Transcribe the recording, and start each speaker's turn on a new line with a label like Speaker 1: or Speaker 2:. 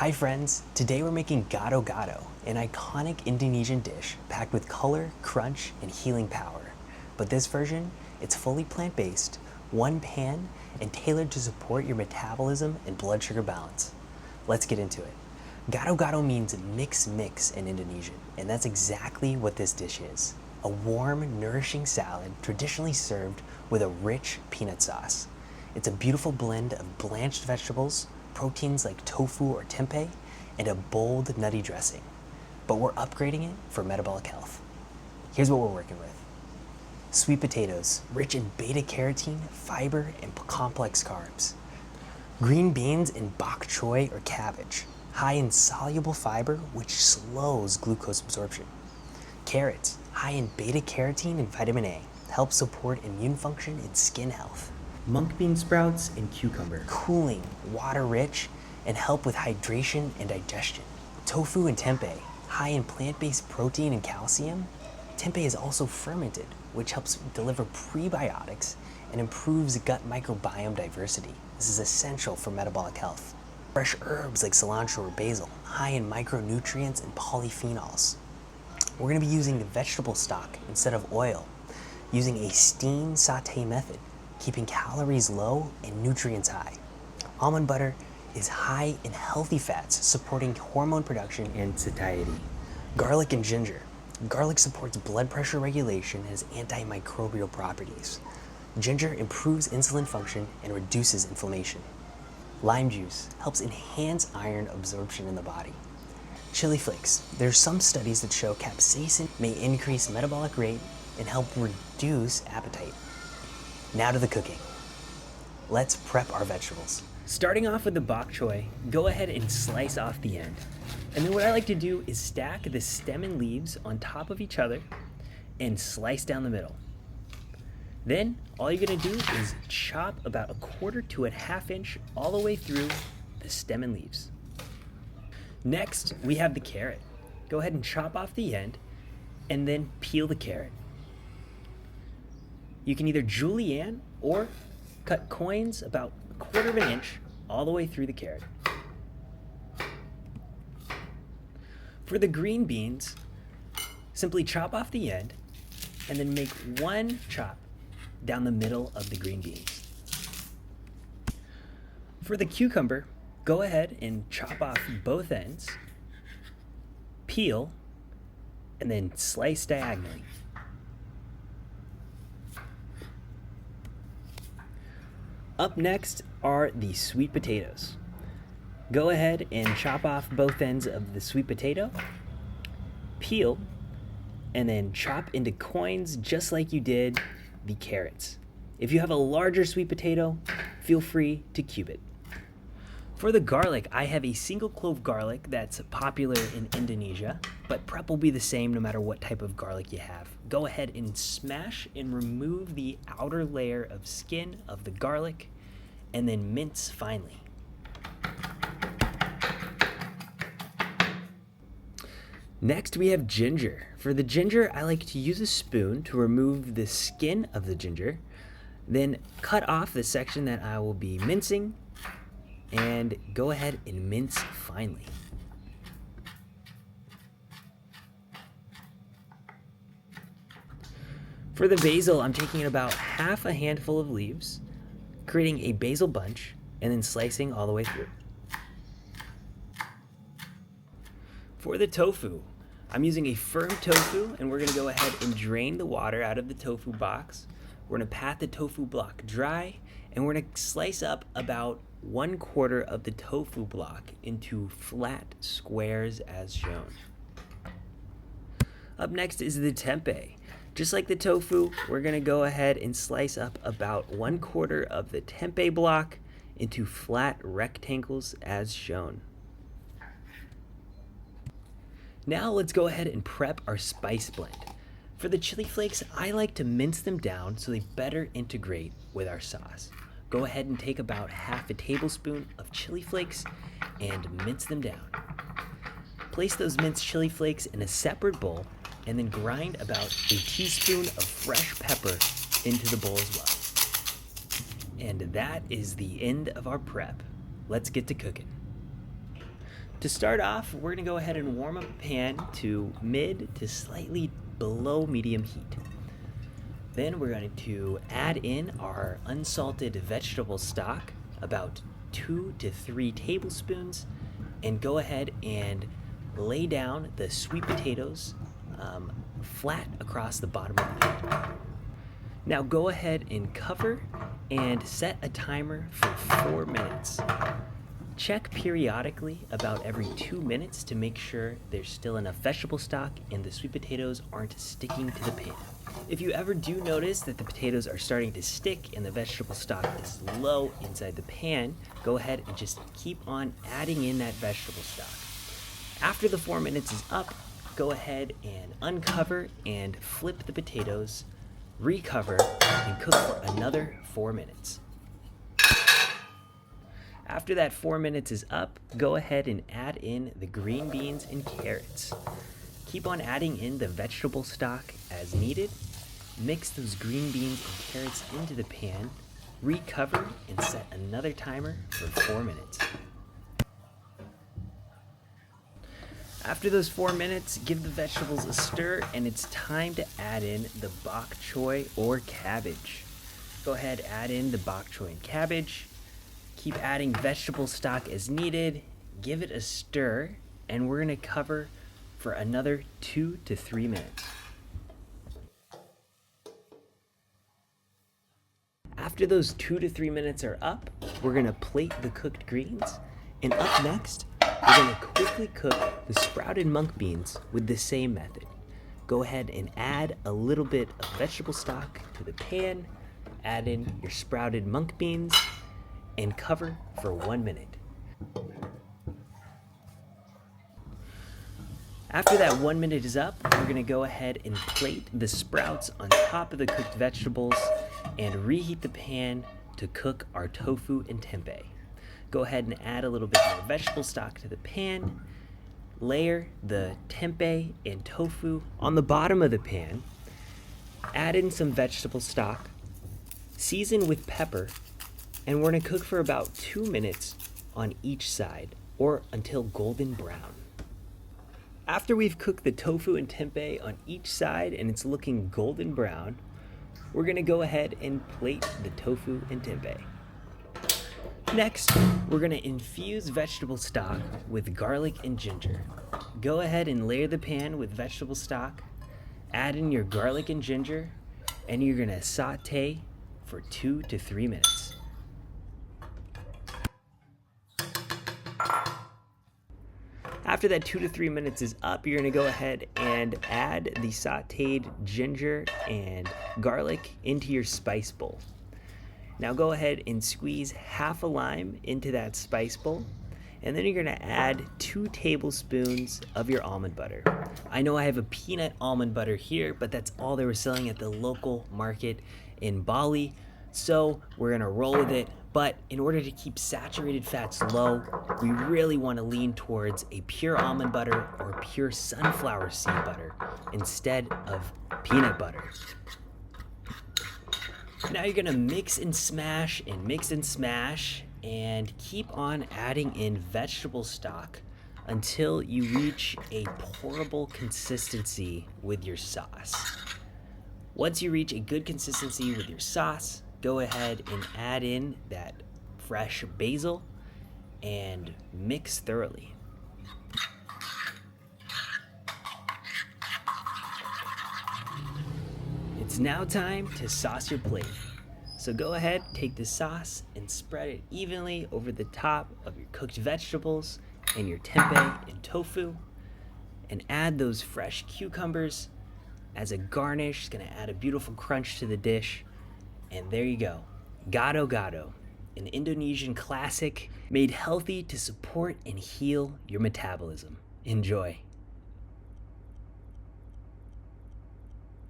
Speaker 1: Hi friends, today we're making Gado Gado, an iconic Indonesian dish packed with color, crunch, and healing power. But this version, it's fully plant-based, one pan, and tailored to support your metabolism and blood sugar balance. Let's get into it. Gado Gado means mix in Indonesian, and that's exactly what this dish is. A warm, nourishing salad traditionally served with a rich peanut sauce. It's a beautiful blend of blanched vegetables, proteins like tofu or tempeh, and a bold, nutty dressing. But we're upgrading it for metabolic health. Here's what we're working with. Sweet potatoes, rich in beta-carotene, fiber, and complex carbs. Green beans and bok choy or cabbage, high in soluble fiber, which slows glucose absorption. Carrots, high in beta-carotene and vitamin A, help support immune function and skin health. Monk bean sprouts and cucumber, cooling, water-rich, and help with hydration and digestion. Tofu and tempeh, high in plant-based protein and calcium. Tempeh is also fermented, which helps deliver prebiotics and improves gut microbiome diversity. This is essential for metabolic health. Fresh herbs like cilantro or basil, high in micronutrients and polyphenols. We're going to be using vegetable stock instead of oil, using a steam sauté method, keeping calories low and nutrients high. Almond butter is high in healthy fats, supporting hormone production and satiety. Garlic and ginger. Garlic supports blood pressure regulation and has antimicrobial properties. Ginger improves insulin function and reduces inflammation. Lime juice helps enhance iron absorption in the body. Chili flakes. There's some studies that show capsaicin may increase metabolic rate and help reduce appetite. Now to the cooking. Let's prep our vegetables. Starting off with the bok choy, go ahead and slice off the end. And then what I like to do is stack the stem and leaves on top of each other and slice down the middle. Then all you're gonna do is chop about 1/4 to 1/2 inch all the way through the stem and leaves. Next, we have the carrot. Go ahead and chop off the end and then peel the carrot. You can either julienne or cut coins about 1/4 inch all the way through the carrot. For the green beans, simply chop off the end and then make one chop down the middle of the green beans. For the cucumber, go ahead and chop off both ends, peel, and then slice diagonally. Up next are the sweet potatoes. Go ahead and chop off both ends of the sweet potato, peel, and then chop into coins just like you did the carrots. If you have a larger sweet potato, feel free to cube it. For the garlic, I have a single clove garlic that's popular in Indonesia, but prep will be the same no matter what type of garlic you have. Go ahead and smash and remove the outer layer of skin of the garlic and then mince finely. Next, we have ginger. For the ginger, I like to use a spoon to remove the skin of the ginger, then cut off the section that I will be mincing, and go ahead and mince finely. For the basil, I'm taking about half a handful of leaves, creating a basil bunch, and then slicing all the way through. For the tofu, I'm using a firm tofu, and we're gonna go ahead and drain the water out of the tofu box. We're gonna pat the tofu block dry, and we're gonna slice up about 1/4 of the tofu block into flat squares as shown. Up next is the tempeh. Just like the tofu, we're gonna go ahead and slice up about 1/4 of the tempeh block into flat rectangles as shown. Now let's go ahead and prep our spice blend. For the chili flakes, I like to mince them down so they better integrate with our sauce. Go ahead and take about half a tablespoon of chili flakes and mince them down. Place those minced chili flakes in a separate bowl and then grind about a teaspoon of fresh pepper into the bowl as well. And that is the end of our prep. Let's get to cooking. To start off, we're gonna go ahead and warm up a pan to mid to slightly below medium heat. Then we're going to add in our unsalted vegetable stock, about 2 to 3 tablespoons, and go ahead and lay down the sweet potatoes flat across the bottom of the pan. Now go ahead and cover and set a timer for 4 minutes. Check periodically about every 2 minutes to make sure there's still enough vegetable stock and the sweet potatoes aren't sticking to the pan. If you ever do notice that the potatoes are starting to stick and the vegetable stock is low inside the pan, go ahead and just keep on adding in that vegetable stock. After the 4 minutes is up, go ahead and uncover and flip the potatoes, recover, and cook for another 4 minutes. After that 4 minutes is up, go ahead and add in the green beans and carrots. Keep on adding in the vegetable stock as needed. Mix those green beans and carrots into the pan, recover, and set another timer for 4 minutes. After those 4 minutes, give the vegetables a stir, and it's time to add in the bok choy or cabbage. Go ahead, add in the bok choy and cabbage. Keep adding vegetable stock as needed, give it a stir, and we're gonna cover for another 2 to 3 minutes. After those 2 to 3 minutes are up, we're gonna plate the cooked greens, and up next, we're gonna quickly cook the sprouted mung beans with the same method. Go ahead and add a little bit of vegetable stock to the pan, add in your sprouted mung beans, and cover for 1 minute. After that 1 minute is up, we're gonna go ahead and plate the sprouts on top of the cooked vegetables and reheat the pan to cook our tofu and tempeh. Go ahead and add a little bit more vegetable stock to the pan, layer the tempeh and tofu on the bottom of the pan, add in some vegetable stock, season with pepper, and we're gonna cook for about 2 minutes on each side, or until golden brown. After we've cooked the tofu and tempeh on each side and it's looking golden brown, we're gonna go ahead and plate the tofu and tempeh. Next, we're gonna infuse vegetable stock with garlic and ginger. Go ahead and layer the pan with vegetable stock, add in your garlic and ginger, and you're gonna saute for 2 to 3 minutes. After that 2 to 3 minutes is up, you're gonna go ahead and add the sauteed ginger and garlic into your spice bowl. Now go ahead and squeeze half a lime into that spice bowl, and then you're gonna add 2 tablespoons of your almond butter. I know I have a peanut almond butter here, but that's all they were selling at the local market in Bali, so we're gonna roll with it. But in order to keep saturated fats low, we really want to lean towards a pure almond butter or pure sunflower seed butter instead of peanut butter. Now you're gonna mix and smash and keep on adding in vegetable stock until you reach a pourable consistency with your sauce. Once you reach a good consistency with your sauce, go ahead and add in that fresh basil and mix thoroughly. It's now time to sauce your plate. So go ahead, take the sauce and spread it evenly over the top of your cooked vegetables and your tempeh and tofu, and add those fresh cucumbers as a garnish. It's gonna add a beautiful crunch to the dish. And there you go, Gado Gado, an Indonesian classic made healthy to support and heal your metabolism. Enjoy.